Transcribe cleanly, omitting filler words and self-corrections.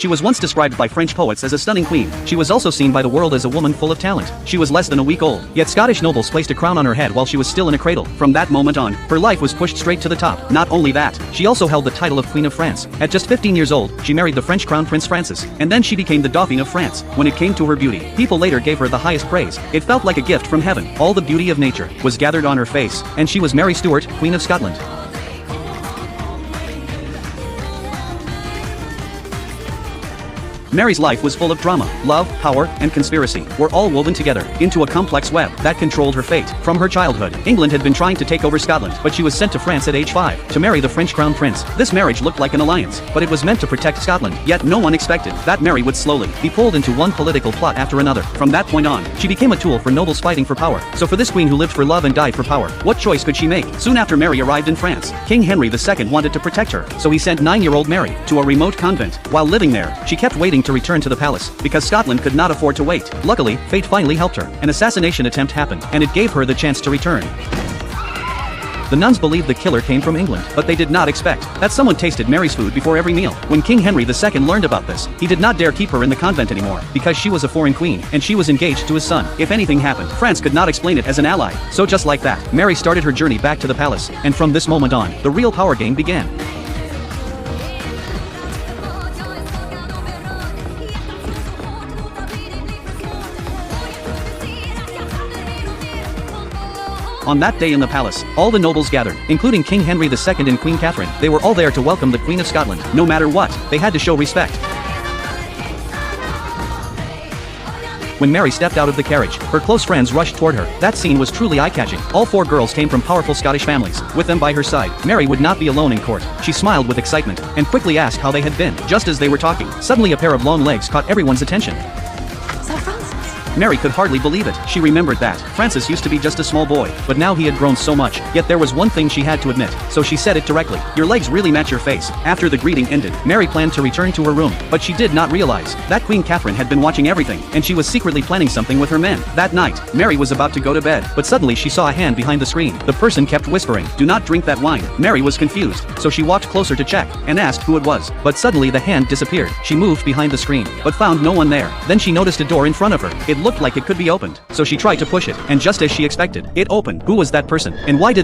She was once described by French poets as a stunning queen. She was also seen by the world as a woman full of talent. She was less than a week old, yet Scottish nobles placed a crown on her head while she was still in a cradle. From that moment on, her life was pushed straight to the top. Not only that, she also held the title of Queen of France. At just 15 years old, she married the French crown Prince Francis, and then she became the Dauphine of France. When it came to her beauty, people later gave her the highest praise. It felt like a gift from heaven. All the beauty of nature was gathered on her face, and she was Mary Stuart, Queen of Scotland. Mary's life was full of drama. Love, power, and conspiracy were all woven together into a complex web that controlled her fate. From her childhood, England had been trying to take over Scotland, but she was sent to France at age 5 to marry the French crown prince. This marriage looked like an alliance, but it was meant to protect Scotland. Yet no one expected that Mary would slowly be pulled into one political plot after another. From that point on, she became a tool for nobles fighting for power. So for this queen who lived for love and died for power, what choice could she make? Soon after Mary arrived in France, King Henry II wanted to protect her, so he sent 9-year-old Mary to a remote convent. While living there, she kept waiting to return to the palace, because Scotland could not afford to wait. Luckily, fate finally helped her. An assassination attempt happened, and it gave her the chance to return. The nuns believed the killer came from England, but they did not expect that someone tasted Mary's food before every meal. When King Henry II learned about this, he did not dare keep her in the convent anymore, because she was a foreign queen, and she was engaged to his son. If anything happened, France could not explain it as an ally. So just like that, Mary started her journey back to the palace, and from this moment on, the real power game began. On that day in the palace, all the nobles gathered, including King Henry II and Queen Catherine. They were all there to welcome the Queen of Scotland. No matter what, they had to show respect. When Mary stepped out of the carriage, her close friends rushed toward her. That scene was truly eye-catching. All 4 girls came from powerful Scottish families. With them by her side, Mary would not be alone in court. She smiled with excitement, and quickly asked how they had been. Just as they were talking, suddenly a pair of long legs caught everyone's attention. Mary could hardly believe it. She remembered that Francis used to be just a small boy, but now he had grown so much. Yet there was one thing she had to admit, so she said it directly. "Your legs really match your face." After the greeting ended, Mary planned to return to her room, but she did not realize that Queen Catherine had been watching everything, and she was secretly planning something with her men. That night, Mary was about to go to bed, but suddenly she saw a hand behind the screen. The person kept whispering, "Do not drink that wine." Mary was confused, so she walked closer to check, and asked who it was. But suddenly the hand disappeared. She moved behind the screen, but found no one there. Then she noticed a door in front of her. It looked like it could be opened, so she tried to push it, and just as she expected, it opened. Who was that person, and why did